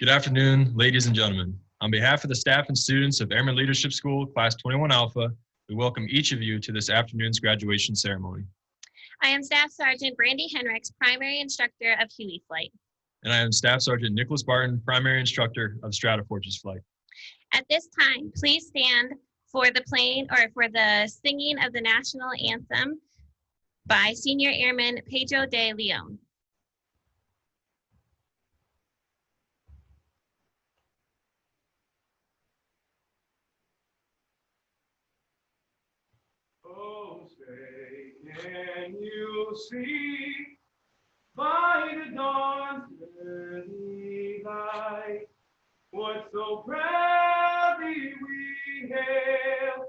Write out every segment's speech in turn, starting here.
Good afternoon, ladies and gentlemen. On behalf of the staff and students of Airmen Leadership School, Class 21 Alpha, we welcome each of you to this afternoon's graduation ceremony. I am Staff Sergeant Brandy Henricks, Primary Instructor of Huey Flight. And I am Staff Sergeant Nicholas Barton, Primary Instructor of Strataforges Flight. At this time, please stand for the singing of the national anthem by Senior Airman Pedro de Leon. Oh, say, can you see by the dawn's early light what so proudly we hailed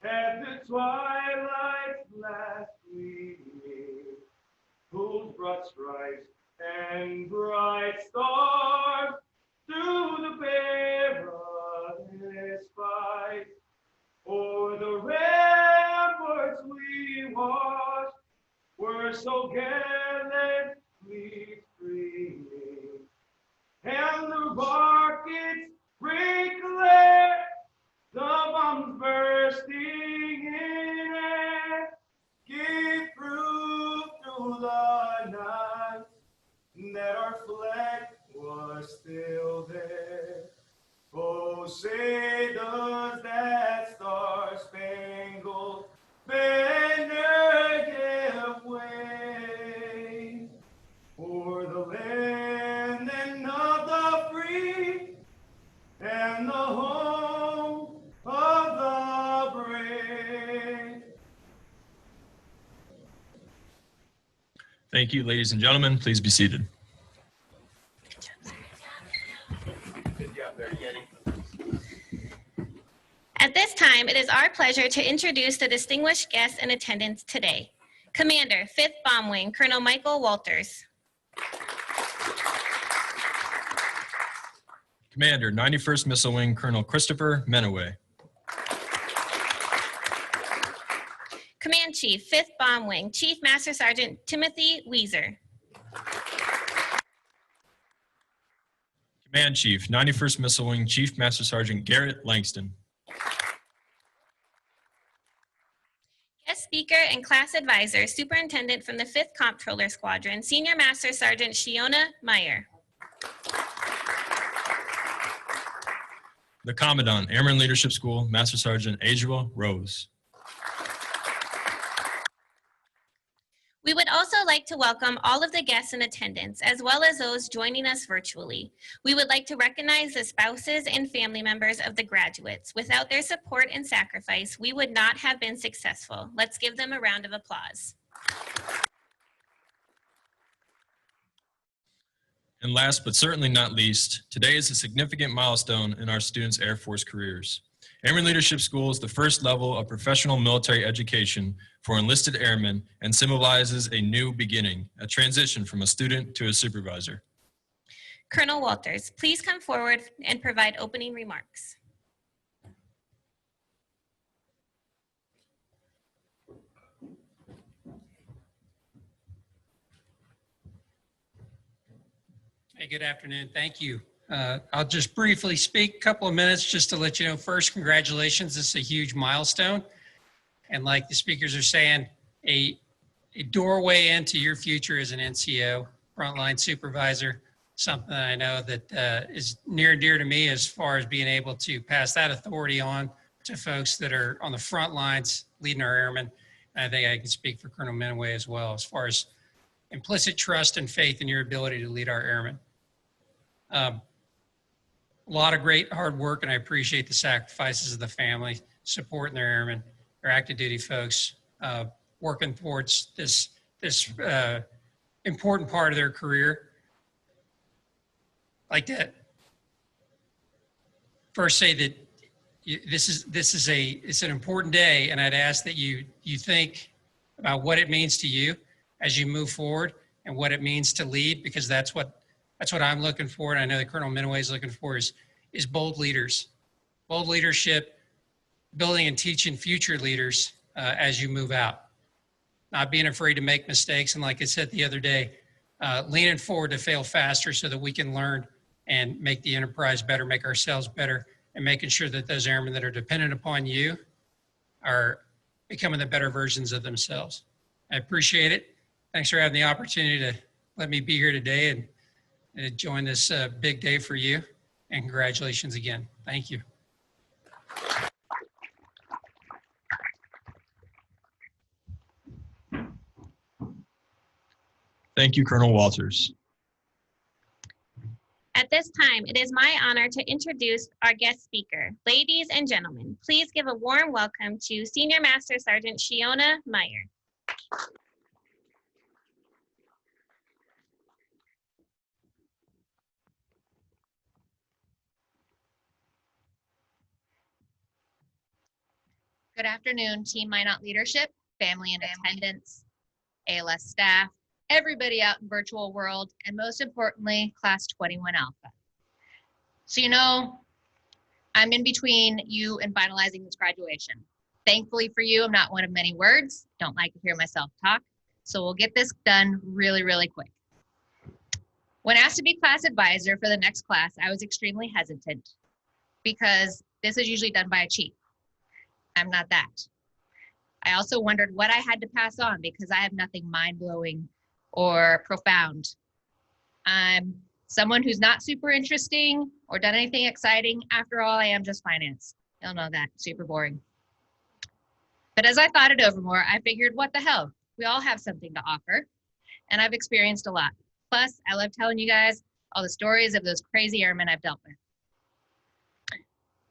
at the twilight's last gleaming, whose broad stripes and bright stars through the perilous fight o'er the ramparts we watched were so gallantly streaming, and the rockets break glare, the bombs bursting in air, gave proof through the night that our flag was still there. Oh, say does that star-spangled banner give way for the land and of the free and the home of the brave? Thank you, ladies and gentlemen. Please be seated. At this time, it is our pleasure to introduce the distinguished guests in attendance today. Commander, 5th Bomb Wing, Colonel Michael Walters. Commander, 91st Missile Wing, Colonel Christopher Menaway. Command Chief, 5th Bomb Wing, Chief Master Sergeant Timothy Weiser. Command Chief, 91st Missile Wing, Chief Master Sergeant Garrett Langston. Guest speaker and class advisor, Superintendent from the 5th Comptroller Squadron, Senior Master Sergeant Shiona Meyer. The Commandant, Airmen Leadership School, Master Sergeant Adria Rose. We would also like to welcome all of the guests in attendance, as well as those joining us virtually. We would like to recognize the spouses and family members of the graduates. Without their support and sacrifice, we would not have been successful. Let's give them a round of applause. And last but certainly not least, today is a significant milestone in our students' Air Force careers. Airmen Leadership School is the first level of professional military education for enlisted airmen and symbolizes a new beginning, a transition from a student to a supervisor. Colonel Walters, please come forward and provide opening remarks. Hey, good afternoon. Thank you. I'll just briefly speak a couple of minutes just to let you know, first, congratulations. This is a huge milestone. And like the speakers are saying, a doorway into your future as an NCO, frontline supervisor, something that I know that is near and dear to me as far as being able to pass that authority on to folks that are on the front lines leading our airmen. And I think I can speak for Colonel Menaway as well, as far as implicit trust and faith in your ability to lead our airmen. A lot of great hard work, and I appreciate the sacrifices of the family, supporting their airmen, their active duty folks, working towards this important part of their career. I'd like to first say that it's an important day, and I'd ask that you think about what it means to you as you move forward and what it means to lead, because that's what I'm looking for, and I know that Colonel Menaway is looking for is bold leaders, bold leadership, building and teaching future leaders as you move out. Not being afraid to make mistakes, and like I said the other day, leaning forward to fail faster so that we can learn and make the enterprise better, make ourselves better, and making sure that those airmen that are dependent upon you are becoming the better versions of themselves. I appreciate it. Thanks for having the opportunity to let me be here today and join this big day for you. And congratulations again. Thank you. Thank you, Colonel Walters. At this time, it is my honor to introduce our guest speaker. Ladies and gentlemen, please give a warm welcome to Senior Master Sergeant Shiona Meyer. Good afternoon, Team Minot Leadership, family and attendants, ALS staff, everybody out in virtual world, and most importantly, Class 21 Alpha. So I'm in between you and finalizing this graduation. Thankfully for you, I'm not one of many words. Don't like to hear myself talk. So we'll get this done really, really quick. When asked to be class advisor for the next class, I was extremely hesitant because this is usually done by a chief. I'm not that. I also wondered what I had to pass on because I have nothing mind-blowing or profound. I'm someone who's not super interesting or done anything exciting. After all, I am just finance. You'll know that, super boring. But as I thought it over more, I figured, what the hell? We all have something to offer, and I've experienced a lot. Plus, I love telling you guys all the stories of those crazy airmen I've dealt with.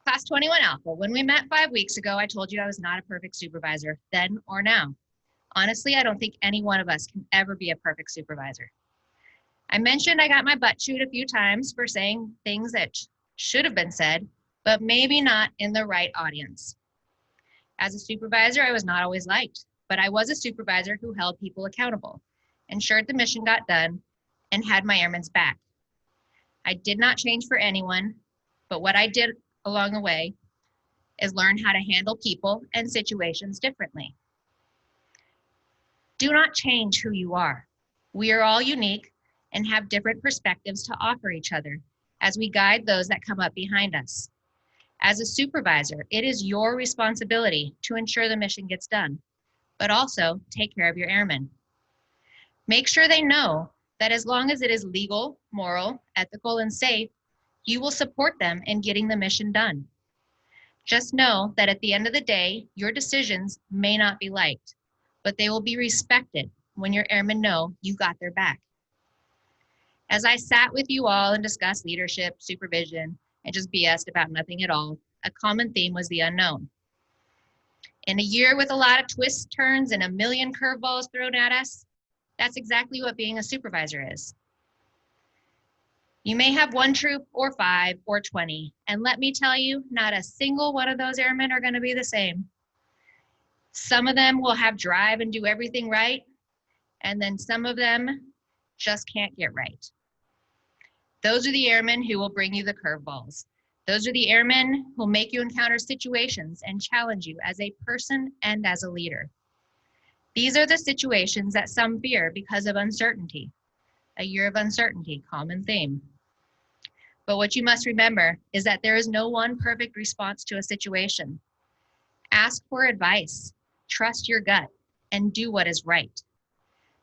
Class 21 Alpha, when we met 5 weeks ago, I told you I was not a perfect supervisor, then or now. Honestly, I don't think any one of us can ever be a perfect supervisor. I mentioned I got my butt chewed a few times for saying things that should have been said, but maybe not in the right audience. As a supervisor, I was not always liked, but I was a supervisor who held people accountable, ensured the mission got done, and had my airmen's back. I did not change for anyone, but what I did along the way is learn how to handle people and situations differently. Do not change who you are. We are all unique and have different perspectives to offer each other as we guide those that come up behind us. As a supervisor, it is your responsibility to ensure the mission gets done, but also take care of your airmen. Make sure they know that as long as it is legal, moral, ethical, and safe, you will support them in getting the mission done. Just know that at the end of the day, your decisions may not be liked, but they will be respected when your airmen know you got their back. As I sat with you all and discussed leadership, supervision, and just BS'd about nothing at all, a common theme was the unknown. In a year with a lot of twists, turns, and a million curveballs thrown at us, that's exactly what being a supervisor is. You may have 1 troop or 5 or 20, and let me tell you, not a single one of those airmen are going to be the same. Some of them will have drive and do everything right, and then some of them just can't get right. Those are the airmen who will bring you the curveballs. Those are the airmen who will make you encounter situations and challenge you as a person and as a leader. These are the situations that some fear because of uncertainty. A year of uncertainty, common theme. But what you must remember is that there is no one perfect response to a situation. Ask for advice, trust your gut, and do what is right.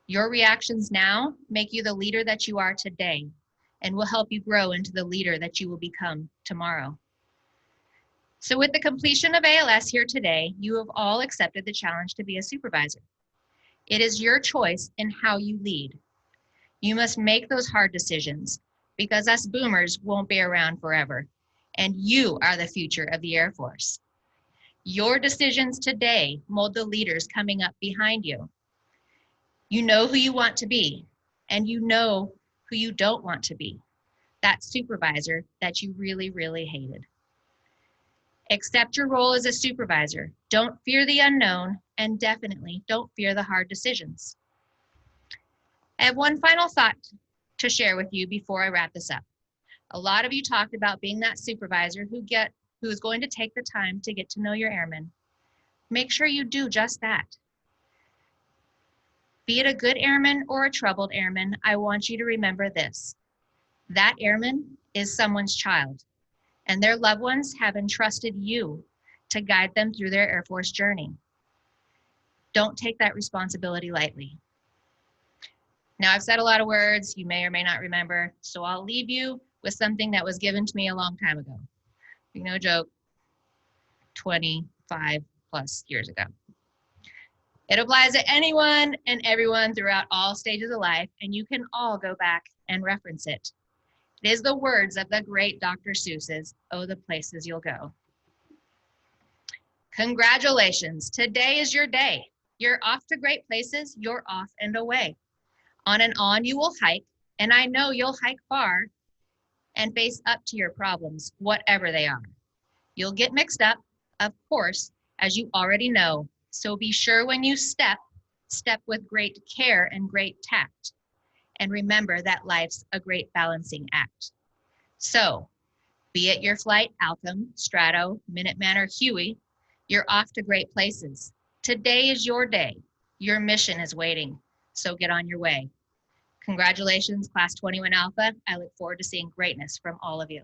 Your reactions now make you the leader that you are today and will help you grow into the leader that you will become tomorrow. So with the completion of ALS here today, you have all accepted the challenge to be a supervisor. It is your choice in how you lead. You must make those hard decisions because us boomers won't be around forever, and you are the future of the Air Force. Your decisions today mold the leaders coming up behind you. You know who you want to be, and you know who you don't want to be. That supervisor that you really, really hated. Accept your role as a supervisor. Don't fear the unknown, and definitely don't fear the hard decisions. I have one final thought to share with you before I wrap this up. A lot of you talked about being that supervisor who is going to take the time to get to know your airmen. Make sure you do just that. Be it a good airman or a troubled airman, I want you to remember this. That airman is someone's child, and their loved ones have entrusted you to guide them through their Air Force journey. Don't take that responsibility lightly. Now, I've said a lot of words you may or may not remember, so I'll leave you with something that was given to me a long time ago. No joke, 25 plus years ago. It applies to anyone and everyone throughout all stages of life, and you can all go back and reference it. It is the words of the great Dr. Seuss's, "Oh, the places you'll go." Congratulations, today is your day. You're off to great places, you're off and away. On and on you will hike, and I know you'll hike far and face up to your problems, whatever they are. You'll get mixed up, of course, as you already know, so be sure when you step with great care and great tact. And remember that life's a great balancing act. So, be it your flight, Alchem, Strato, Minuteman, or Huey, you're off to great places. Today is your day. Your mission is waiting, so get on your way. Congratulations, Class 21 Alpha. I look forward to seeing greatness from all of you.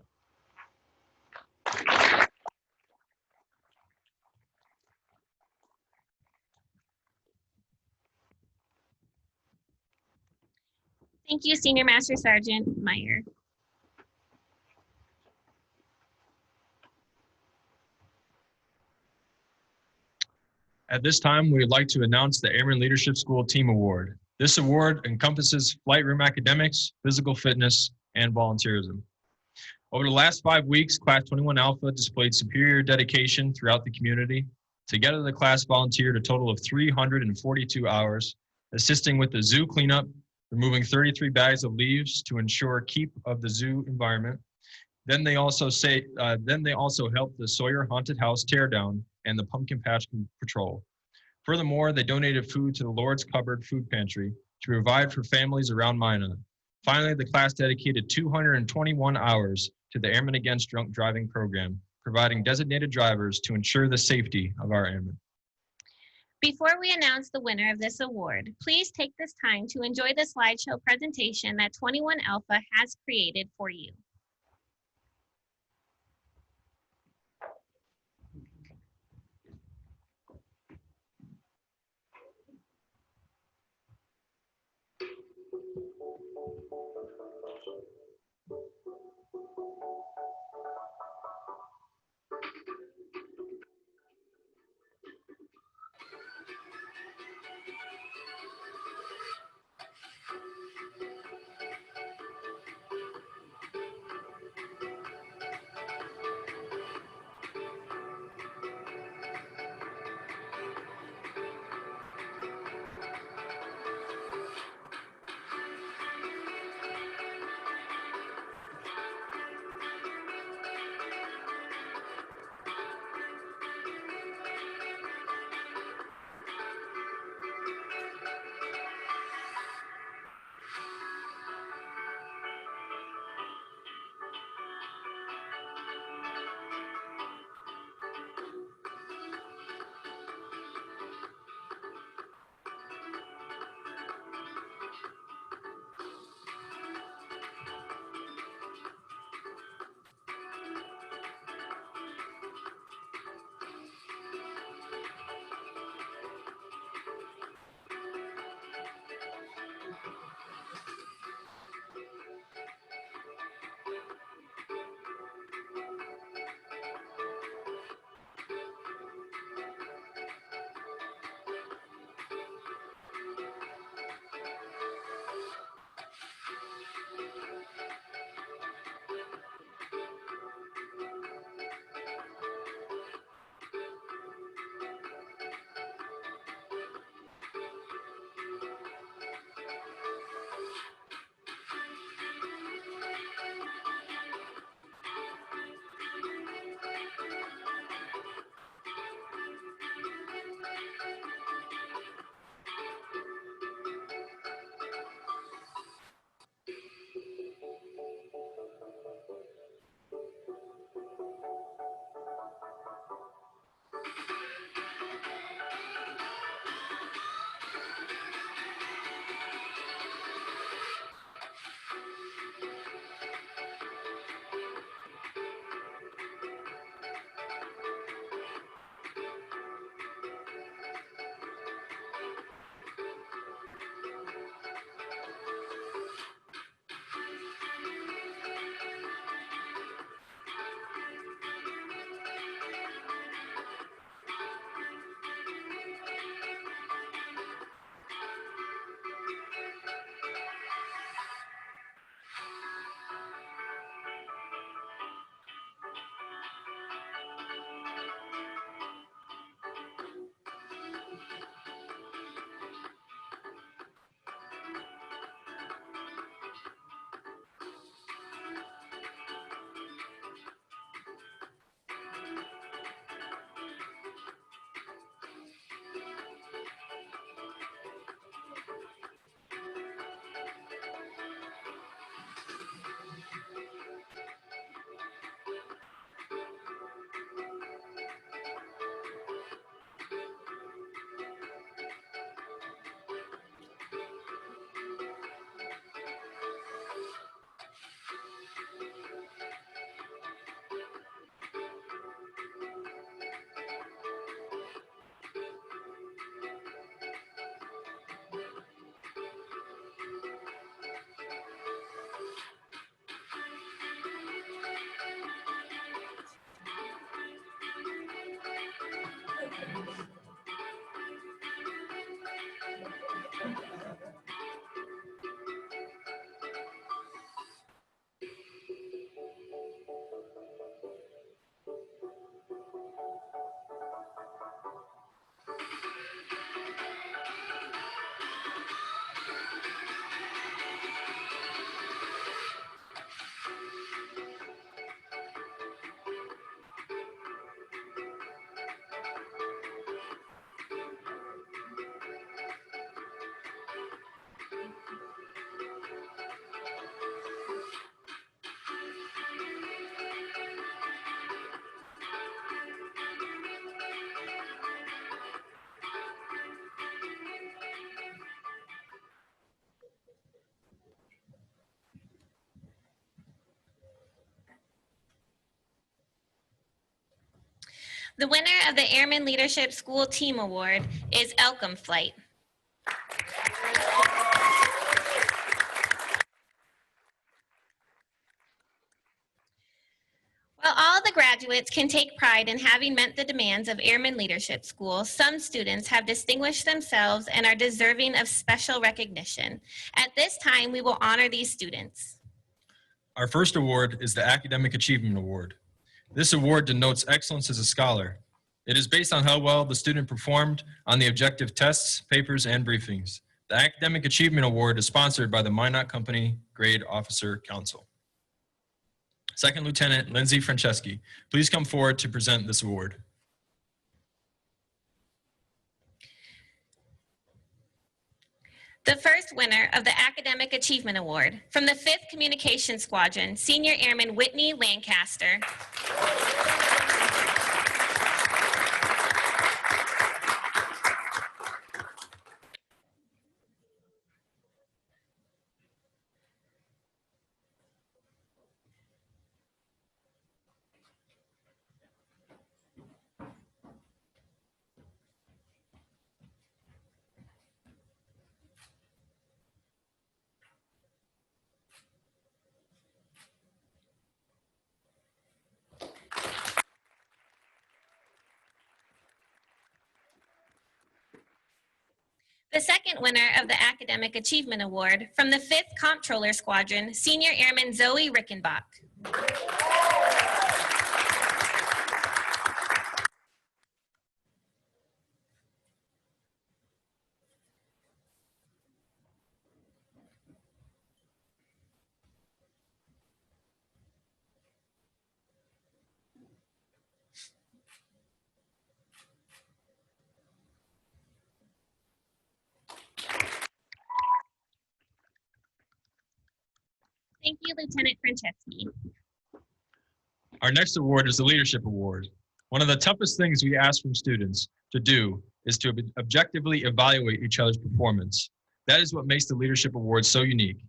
Thank you, Senior Master Sergeant Meyer. At this time, we would like to announce the Airmen Leadership School Team Award. This award encompasses flight room academics, physical fitness, and volunteerism. Over the last 5 weeks, Class 21 Alpha displayed superior dedication throughout the community. Together, the class volunteered a total of 342 hours, assisting with the zoo cleanup, removing 33 bags of leaves to ensure keep of the zoo environment. Then they also helped the Sawyer Haunted House teardown and the Pumpkin Patch Patrol. Furthermore, they donated food to the Lord's Cupboard Food Pantry to provide for families around Minot. Finally, the class dedicated 221 hours to the Airmen Against Drunk Driving program, providing designated drivers to ensure the safety of our airmen. Before we announce the winner of this award, please take this time to enjoy the slideshow presentation that 21 Alpha has created for you. The winner of the Airmen Leadership School Team Award is Elcom Flight. While all the graduates can take pride in having met the demands of Airmen Leadership School, some students have distinguished themselves and are deserving of special recognition. At this time, we will honor these students. Our first award is the Academic Achievement Award. This award denotes excellence as a scholar. It is based on how well the student performed on the objective tests, papers, and briefings. The Academic Achievement Award is sponsored by the Minot Company Grade Officer Council. Second Lieutenant Lindsay Franceschi, please come forward to present this award. The first winner of the Academic Achievement Award from the 5th Communications Squadron, Senior Airman Whitney Lancaster. The second winner of the Academic Achievement Award from the 5th Comptroller Squadron, Senior Airman Zoe Rickenbach. Thank you, Lieutenant Franceschi. Our next award is the Leadership Award. One of the toughest things we ask from students to do is to objectively evaluate each other's performance. That is what makes the Leadership Award so unique.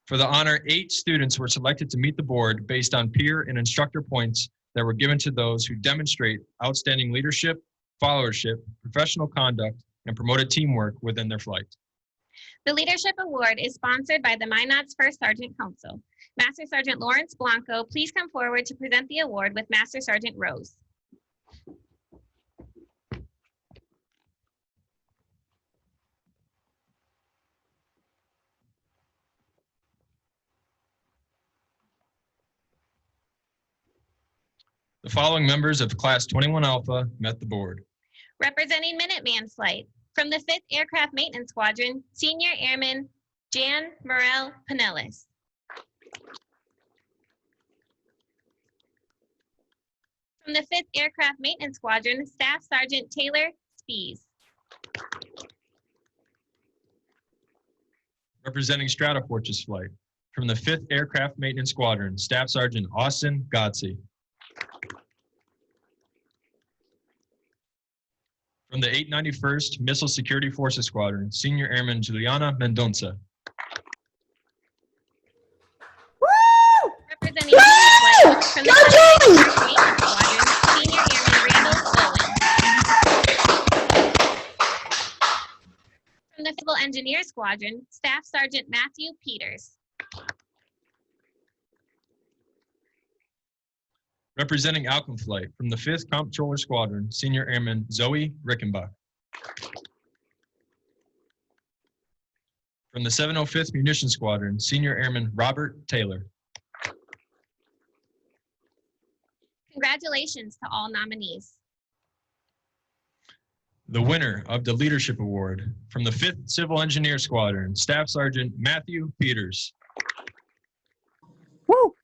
For the honor, 8 students were selected to meet the board based on peer and instructor points that were given to those who demonstrate outstanding leadership, followership, professional conduct, and promoted teamwork within their flight. The Leadership Award is sponsored by the Minot's First Sergeant Council. Master Sergeant Lawrence Blanco, please come forward to present the award with Master Sergeant Rose. The following members of Class 21 Alpha met the board. Representing Minuteman Flight, from the 5th Aircraft Maintenance Squadron, Senior Airman Jan Morel Pinellas. From the 5th Aircraft Maintenance Squadron, Staff Sergeant Taylor Spees. Representing Stratofortress Flight, from the 5th Aircraft Maintenance Squadron, Staff Sergeant Austin Godsey. From the 891st Missile Security Forces Squadron, Senior Airman Juliana Mendonça. Representing Flight, from the 5th Aircraft Maintenance Squadron, Senior Airman Randall Bowen. From the Civil Engineer Squadron, Staff Sergeant Matthew Peters. Representing Alcom Flight, from the 5th Comptroller Squadron, Senior Airman Zoe Rickenbach. From the 705th Munitions Squadron, Senior Airman Robert Taylor. Congratulations to all nominees. The winner of the Leadership Award, from the 5th Civil Engineer Squadron, Staff Sergeant Matthew Peters. Woo!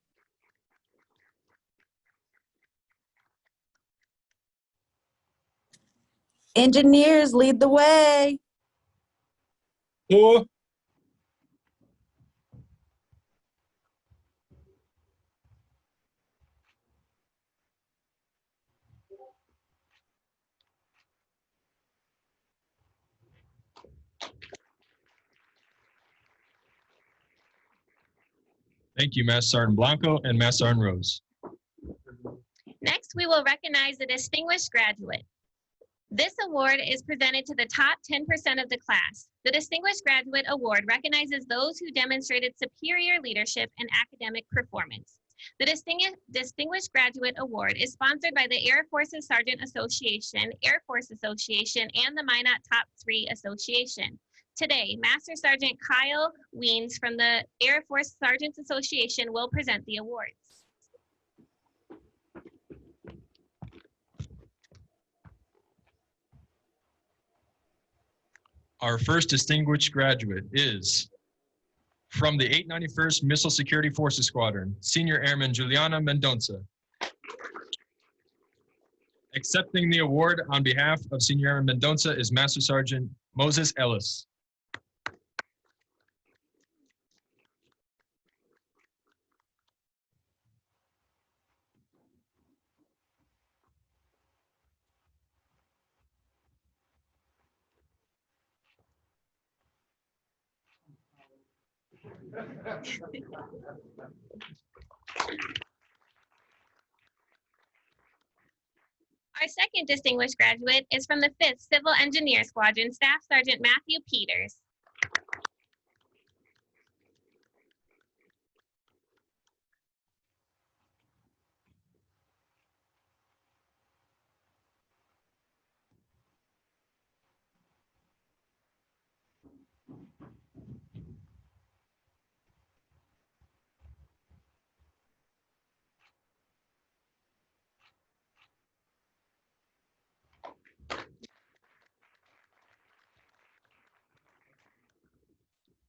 Engineers, lead the way. Oh. Thank you, Master Sergeant Blanco and Master Sergeant Rose. Next, we will recognize the distinguished graduate. This award is presented to the top 10% of the class. The Distinguished Graduate Award recognizes those who demonstrated superior leadership and academic performance. The Distinguished Graduate Award is sponsored by the Air Forces Sergeant Association, Air Force Association, and the Minot Top 3 Association. Today, Master Sergeant Kyle Weens from the Air Force Sergeants Association will present the awards. Our first distinguished graduate is from the 891st Missile Security Forces Squadron, Senior Airman Juliana Mendonça. Accepting the award on behalf of Senior Airman Mendonça is Master Sergeant Moses Ellis. Our second distinguished graduate is from the 5th Civil Engineer Squadron, Staff Sergeant Matthew Peters.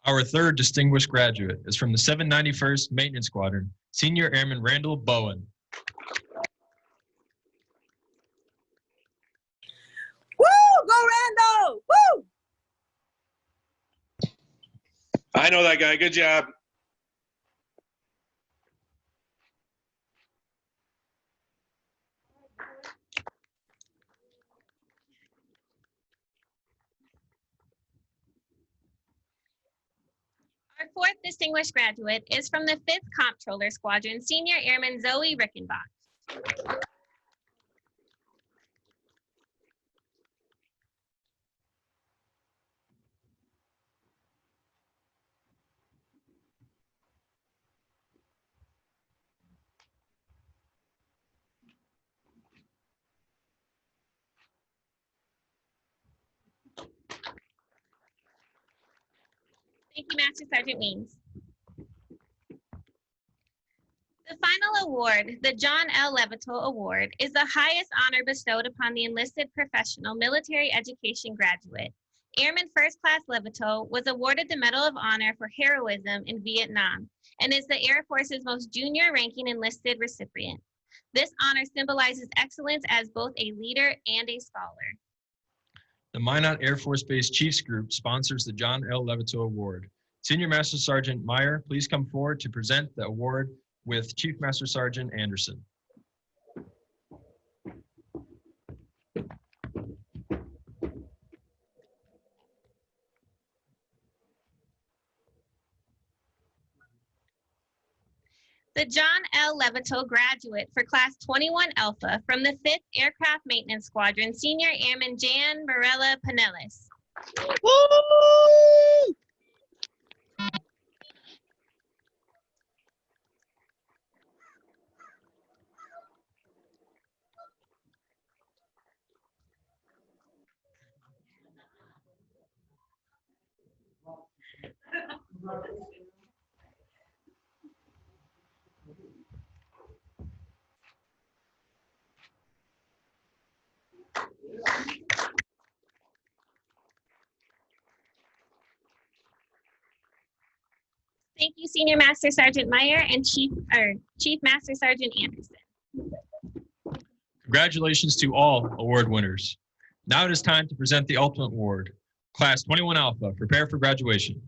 Our third distinguished graduate is from the 791st Maintenance Squadron, Senior Airman Randall Bowen. Woo! Go Randall! Woo! I know that guy. Good job. Our fourth distinguished graduate is from the 5th Comptroller Squadron, Senior Airman Zoe Rickenbach. Thank you, Master Sergeant Weens. The final award, the John L. Levital Award, is the highest honor bestowed upon the enlisted professional military education graduate. Airman First Class Levital was awarded the Medal of Honor for heroism in Vietnam and is the Air Force's most junior ranking enlisted recipient. This honor symbolizes excellence as both a leader and a scholar. The Minot Air Force Base Chiefs Group sponsors the John L. Levital Award. Senior Master Sergeant Meyer, please come forward to present the award with Chief Master Sergeant Anderson. The John L. Levital graduate for Class 21 Alpha from the 5th Aircraft Maintenance Squadron, Senior Airman Jan Morella Pinellas. Woo! Thank you, Senior Master Sergeant Meyer and Chief Master Sergeant Anderson. Congratulations to all award winners. Now it is time to present the ultimate award. Class 21 Alpha, prepare for graduation.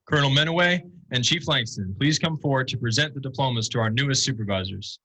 Colonel Menaway and Chief Langston, please come forward to present the diplomas to our newest supervisors.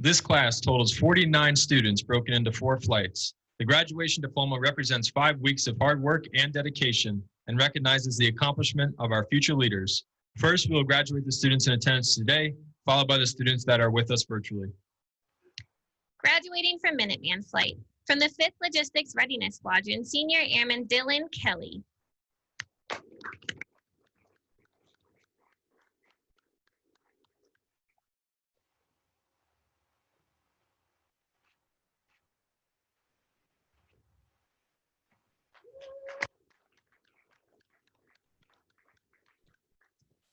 This class totals 49 students broken into 4 flights. The graduation diploma represents 5 weeks of hard work and dedication and recognizes the accomplishment of our future leaders. First, we will graduate the students in attendance today, followed by the students that are with us virtually. Graduating from Minuteman Flight. From the 5th Logistics Readiness Squadron, Senior Airman Dylan Kelly.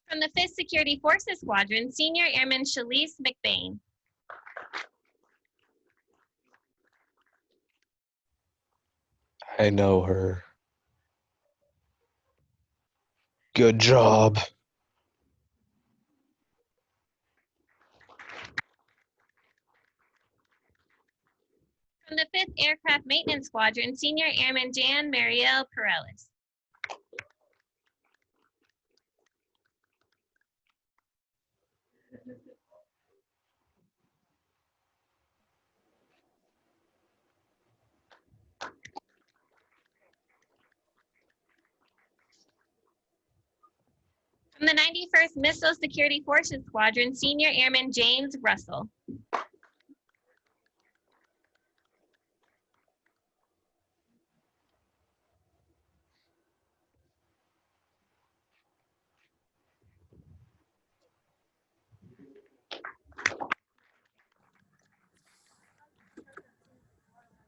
From the 5th Security Forces Squadron, Senior Airman Shalise McBain. I know her. Good job. From the 5th Aircraft Maintenance Squadron, Senior Airman Jan Mariel Perellis. From the 91st Missile Security Forces Squadron, Senior Airman James Russell.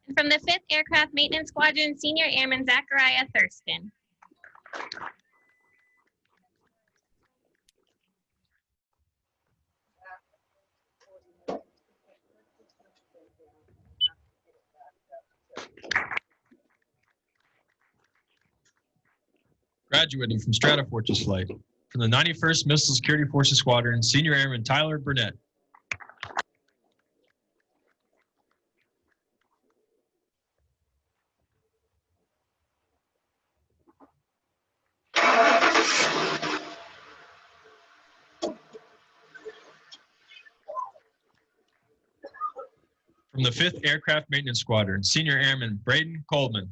And from the 5th Aircraft Maintenance Squadron, Senior Airman Zachariah Thurston. Graduating from Stratofortress Flight. From the 91st Missile Security Forces Squadron, Senior Airman Tyler Burnett. From the 5th Aircraft Maintenance Squadron, Senior Airman Braden Coleman.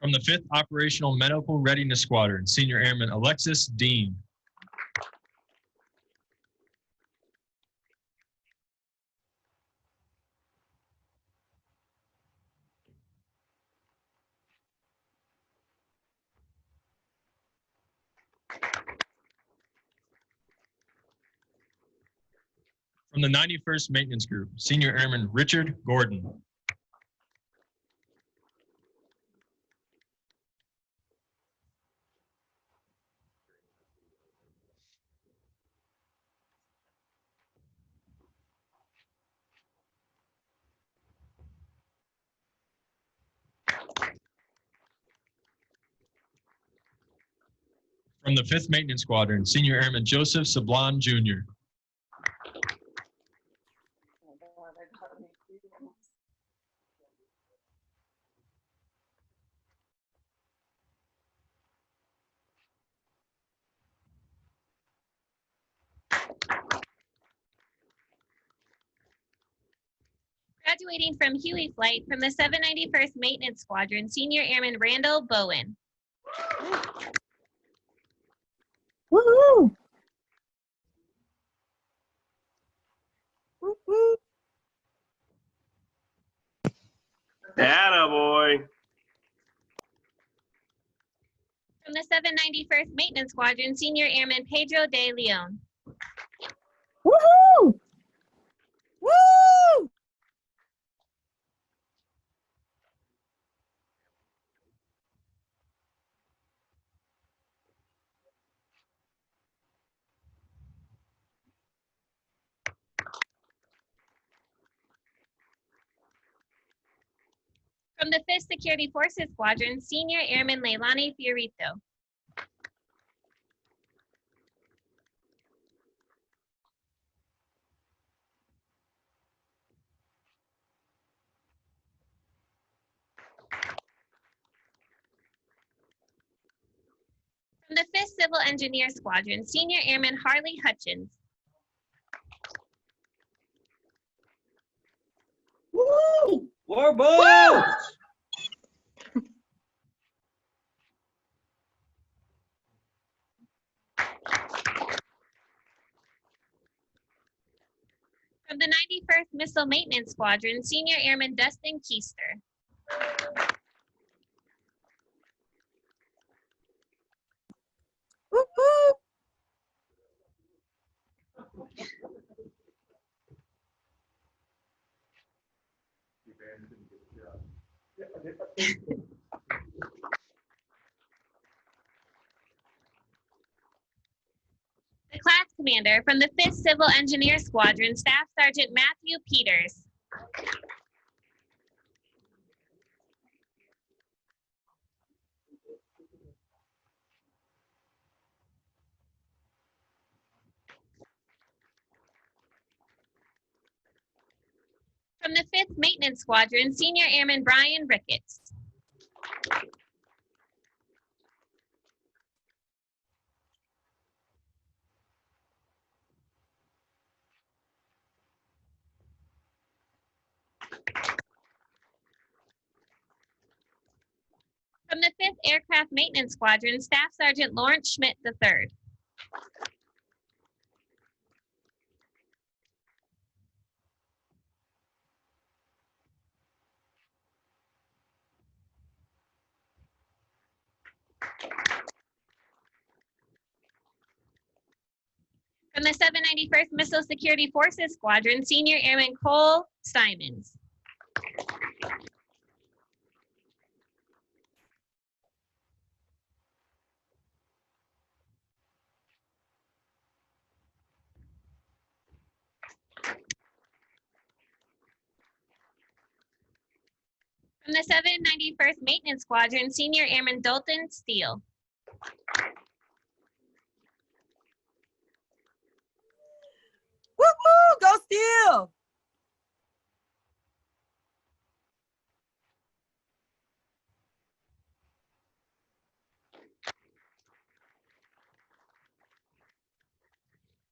From the 5th Operational Medical Readiness Squadron, Senior Airman Alexis Dean. From the 91st Maintenance Group, Senior Airman Richard Gordon. From the 5th Maintenance Squadron, Senior Airman Joseph Sablon Jr. Graduating from Huey Flight from the 791st Maintenance Squadron, Senior Airman Randall Bowen. Woohoo! Woo-hoo. Attaboy. From the 791st Maintenance Squadron, Senior Airman Pedro de Leon. Woohoo! Woo! From the 5th Security Forces Squadron, Senior Airman Leilani Fiorito. From the 5th Civil Engineer Squadron, Senior Airman Harley Hutchins. Woo! Warboat! From the 91st Missile Maintenance Squadron, Senior Airman Dustin Keister. Woo woo! The class commander from the 5th Civil Engineer Squadron, Staff Sergeant Matthew Peters. From the 5th Maintenance Squadron, Senior Airman Brian Ricketts. From the 5th Aircraft Maintenance Squadron, Staff Sergeant Lawrence Schmidt III. From the 791st Missile Security Forces Squadron, Senior Airman Cole Simons. From the 791st Maintenance Squadron, Senior Airman Dalton Steele. Woo woo! Go Steel!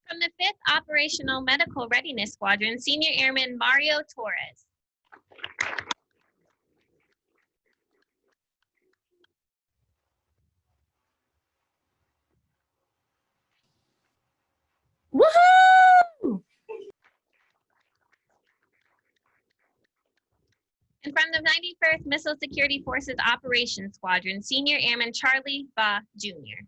From the 5th Operational Medical Readiness Squadron, Senior Airman Mario Torres. Woohoo! And from the 91st Missile Security Forces Operations Squadron, Senior Airman Charlie Ba Jr.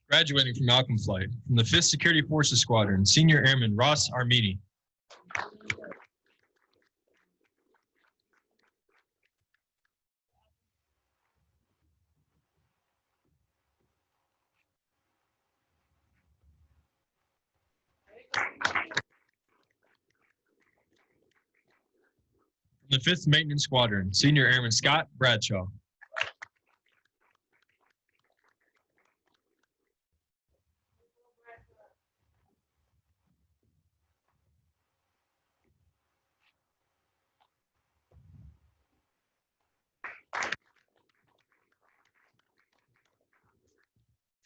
Graduating from Malcolm Flight, from the 5th Security Forces Squadron, Senior Airman Ross Armini. From the 5th Maintenance Squadron, Senior Airman Scott Bradshaw.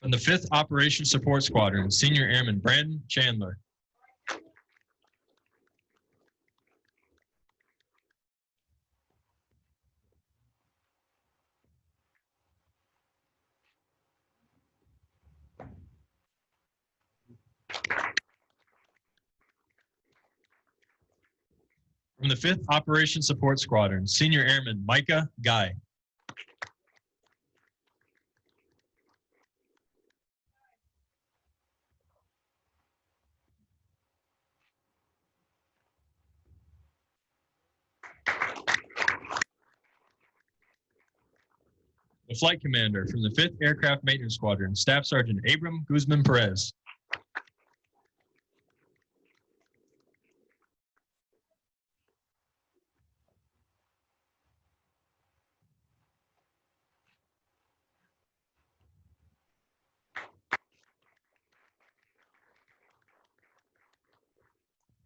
From the 5th Operations Support Squadron, Senior Airman Brandon Chandler. From the 5th Operations Support Squadron, Senior Airman Micah Guy. The Flight Commander from the 5th Aircraft Maintenance Squadron, Staff Sergeant Abram Guzman Perez.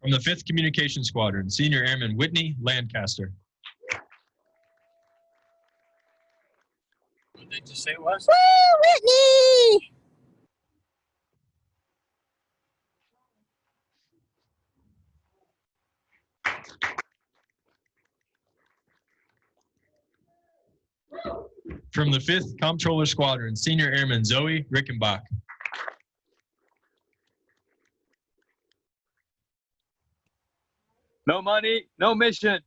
From the 5th Communication Squadron, Senior Airman Whitney Lancaster. What did you say it was? Woo, Whitney! From the 5th Comptroller Squadron, Senior Airman Zoe Rickenbach. No money, no mission.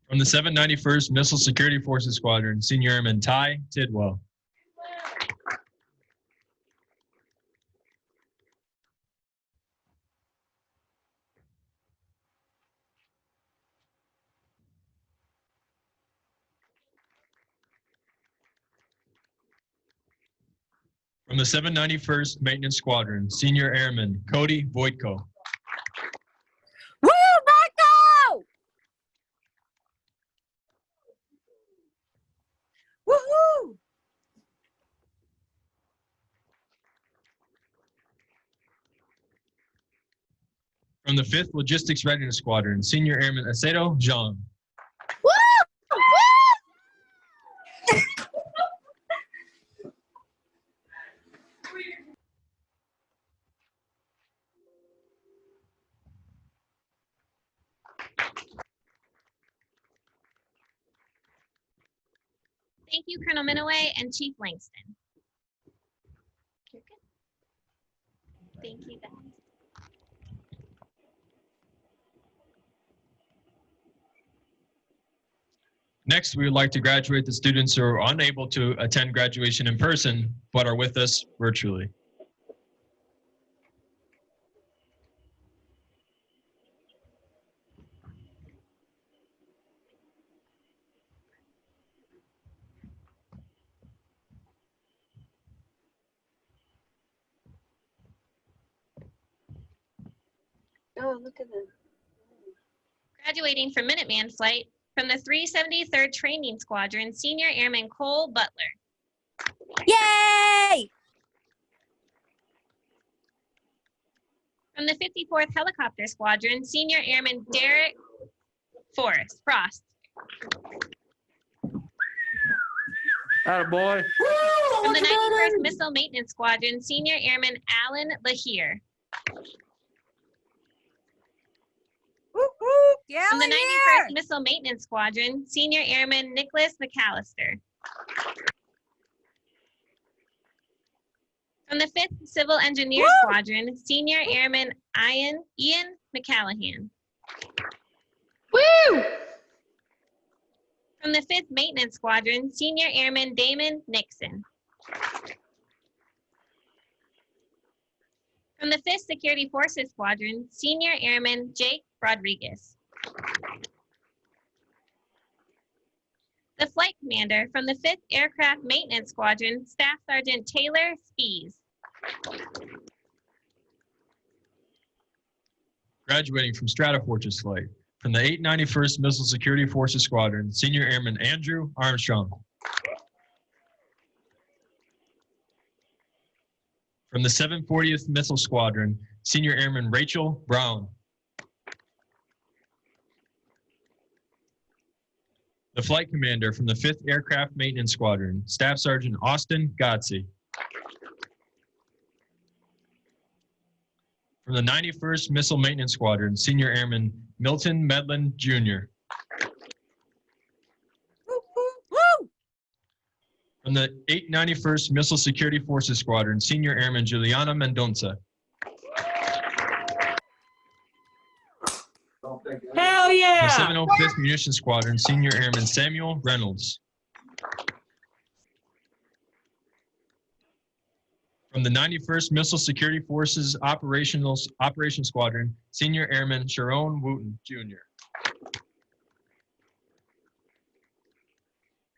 From the 791st Missile Security Forces Squadron, Senior Airman Ty Tidwell. From the 791st Maintenance Squadron, Senior Airman Cody Voitko. Woo, Marco! Woohoo! From the 5th Logistics Readiness Squadron, Senior Airman Aceto Jean. Woo! Thank you, Colonel Minoway and Chief Langston. You're good. Thank you, guys. Next, we would like to graduate the students who are unable to attend graduation in person, but are with us virtually. Oh, look at them. Graduating from Minuteman Flight from the 373rd Training Squadron, Senior Airman Cole Butler. Yay! From the 54th Helicopter Squadron, Senior Airman Derek Frost. Attaboy. From the 91st Missile Maintenance Squadron, Senior Airman Alan Lahire. Woo, woo, yeah, From the 91st Missile Maintenance Squadron, Senior Airman Nicholas McAllister. From the 5th Civil Engineer Squadron, Senior Airman Ian McCallahan. Woo! From the 5th Maintenance Squadron, Senior Airman Damon Nixon. From the 5th Security Forces Squadron, Senior Airman Jake Rodriguez. The Flight Commander from the 5th Aircraft Maintenance Squadron, Staff Sergeant Taylor Spees. Graduating from Stratofortress Flight from the 891st Missile Security Forces Squadron, Senior Airman Andrew Armstrong. From the 740th Missile Squadron, Senior Airman Rachel Brown. The Flight Commander from the 5th Aircraft Maintenance Squadron, Staff Sergeant Austin Godsey. From the 91st Missile Maintenance Squadron, Senior Airman Milton Medlin, Jr. Woo, woo, woo! From the 891st Missile Security Forces Squadron, Senior Airman Juliana Mendonça. Hell yeah! From the 705th Munitions Squadron, Senior Airman Samuel Reynolds. From the 91st Missile Security Forces Operations Squadron, Senior Airman Sharon Wooten, Jr.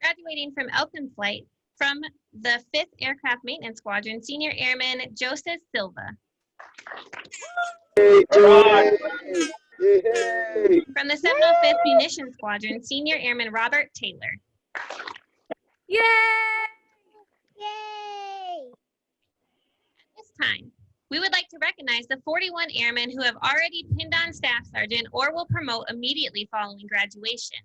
Graduating from Elkin Flight from the 5th Aircraft Maintenance Squadron, Senior Airman Joseph Silva. From the 705th Munitions Squadron, Senior Airman Robert Taylor. Yay! This time, we would like to recognize the 41 airmen who have already pinned on Staff Sergeant or will promote immediately following graduation.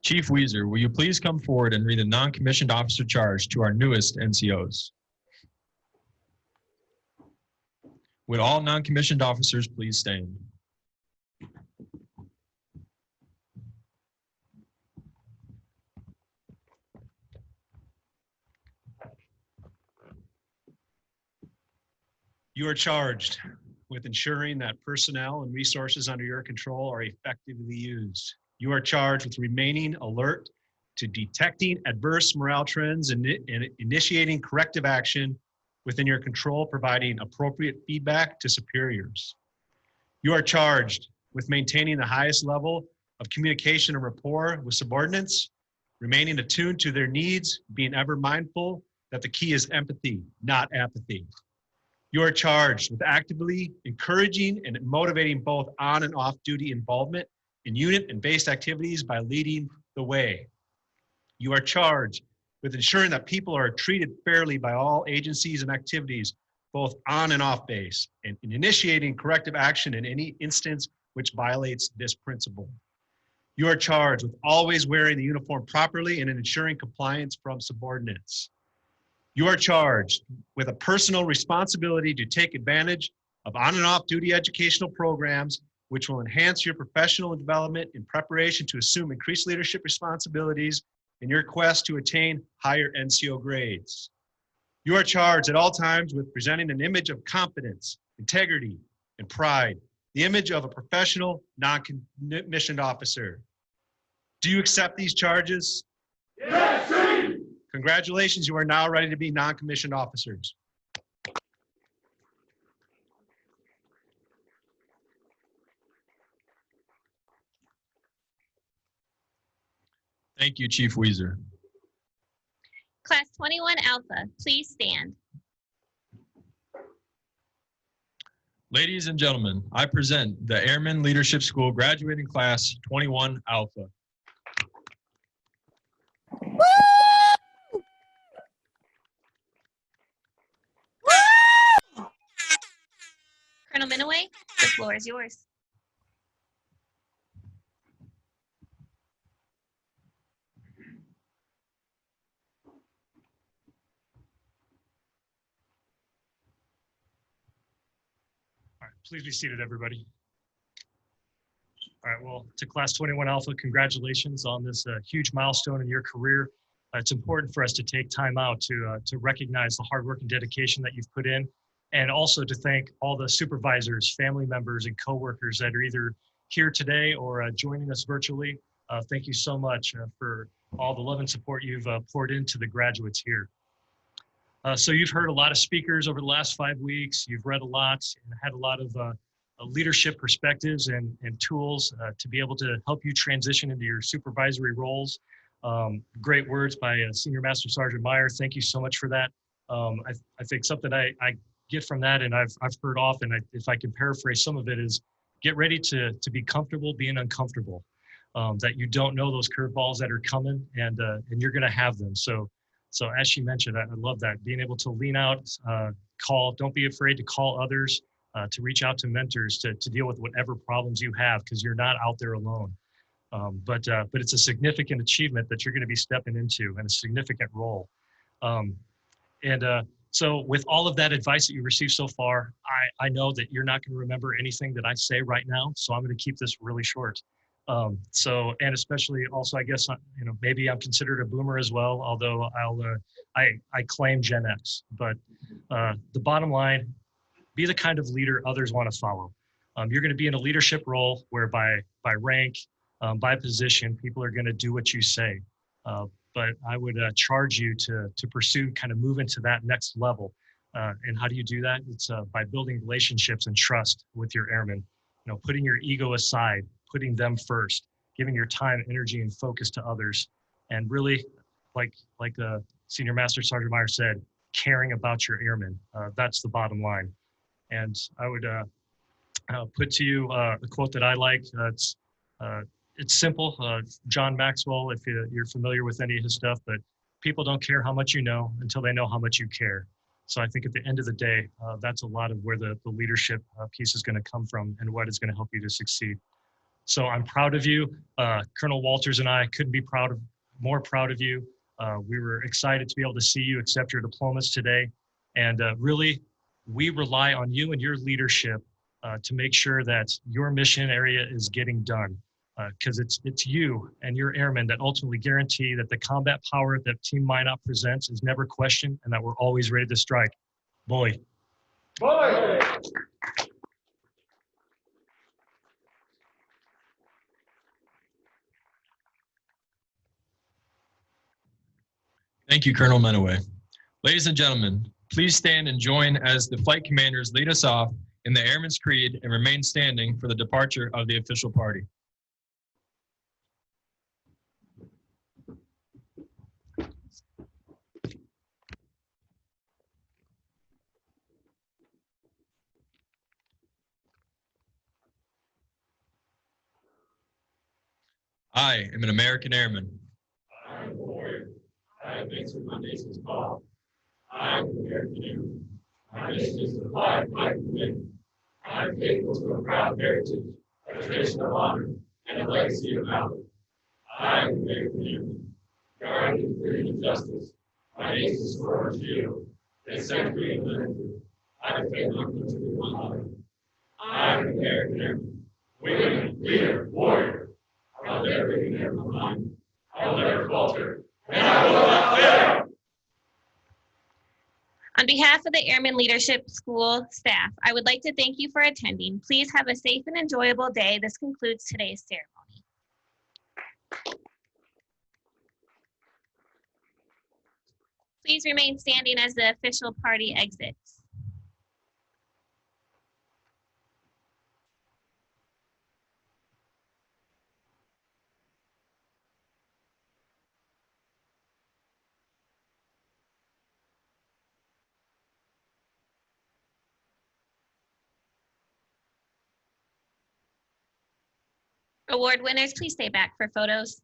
Chief Weezer, will you please come forward and read the non-commissioned officer charge to our newest NCOs? Would all non-commissioned officers please stand? You are charged with ensuring that personnel and resources under your control are effectively used. You are charged with remaining alert to detecting adverse morale trends and initiating corrective action within your control, providing appropriate feedback to superiors. You are charged with maintaining the highest level of communication and rapport with subordinates, remaining attuned to their needs, being ever mindful that the key is empathy, not apathy. You are charged with actively encouraging and motivating both on and off duty involvement in unit and based activities by leading the way. You are charged with ensuring that people are treated fairly by all agencies and activities, both on and off base, and in initiating corrective action in any instance which violates this principle. You are charged with always wearing the uniform properly and in ensuring compliance from subordinates. You are charged with a personal responsibility to take advantage of on and off duty educational programs which will enhance your professional development in preparation to assume increased leadership responsibilities in your quest to attain higher NCO grades. You are charged at all times with presenting an image of confidence, integrity, and pride, the image of a professional, non-commissioned officer. Do you accept these charges? Yes, sir. Congratulations, you are now ready to be non-commissioned officers. Thank you, Chief Weezer. Class 21 Alpha, please stand. Ladies and gentlemen, I present the Airmen Leadership School graduating class 21 Alpha. Colonel Minoway, the floor is yours. All right, please be seated, everybody. All right, well, to Class 21 Alpha, congratulations on this huge milestone in your career. It's important for us to take time out to recognize the hard work and dedication that you've put in, and also to thank all the supervisors, family members, and coworkers that are either here today or joining us virtually. Thank you so much for all the love and support you've poured into the graduates here. So you've heard a lot of speakers over the last 5 weeks. You've read a lot and had a lot of leadership perspectives and tools to be able to help you transition into your supervisory roles. Great words by Senior Master Sergeant Meyer. Thank you so much for that. I think something I get from that, and I've heard often, if I can paraphrase some of it, is get ready to be comfortable being uncomfortable. That you don't know those curveballs that are coming, and you're going to have them. So as she mentioned, I love that, being able to lean out, don't be afraid to call others, to reach out to mentors, to deal with whatever problems you have, because you're not out there alone. But it's a significant achievement that you're going to be stepping into, and a significant role. So with all of that advice that you received so far, I know that you're not going to remember anything that I say right now, so I'm going to keep this really short. And especially also, I guess, maybe I'm considered a boomer as well, although I claim Gen X. But the bottom line, be the kind of leader others want to follow. You're going to be in a leadership role where by rank, by position, people are going to do what you say. But I would charge you to pursue, kind of move into that next level. And how do you do that? It's by building relationships and trust with your airmen. Putting your ego aside, putting them first, giving your time, energy, and focus to others, and really, like Senior Master Sergeant Meyer said, caring about your airmen. That's the bottom line. And I would put to you a quote that I like. It's it's simple. John Maxwell, if you're familiar with any of his stuff, but people don't care how much you know until they know how much you care. So I think at the end of the day, that's a lot of where the leadership piece is going to come from and what is going to help you to succeed. So I'm proud of you. Colonel Walters and I couldn't be more proud of you. We were excited to be able to see you accept your diplomas today. And really, we rely on you and your leadership to make sure that your mission area is getting done. Because it's you and your airmen that ultimately guarantee that the combat power that Team Minot presents is never questioned and that we're always ready to strike. Bully. Boy! Thank you, Colonel Menaway. Ladies and gentlemen, please stand and join as the flight commanders lead us off in the Airman's Creed and remain standing for the departure of the official party. I am an American airman. I am a warrior. I have answered my nation's call. I am an American airman. My mission is to fly a flight command. I am faithful to a proud heritage, a tradition of honor, and a legacy of valor. I am an American airman. Guarding freedom and justice, my nation's sword and shield, and century and military. I defend my country with my honor. I am an American airman. Women, leader, warrior. I'll never be near my mind. I'll never falter, and I will not fail. On behalf of the Airmen Leadership School staff, I would like to thank you for attending. Please have a safe and enjoyable day. This concludes today's ceremony. Please remain standing as the official party exits. Award winners, please stay back for photos.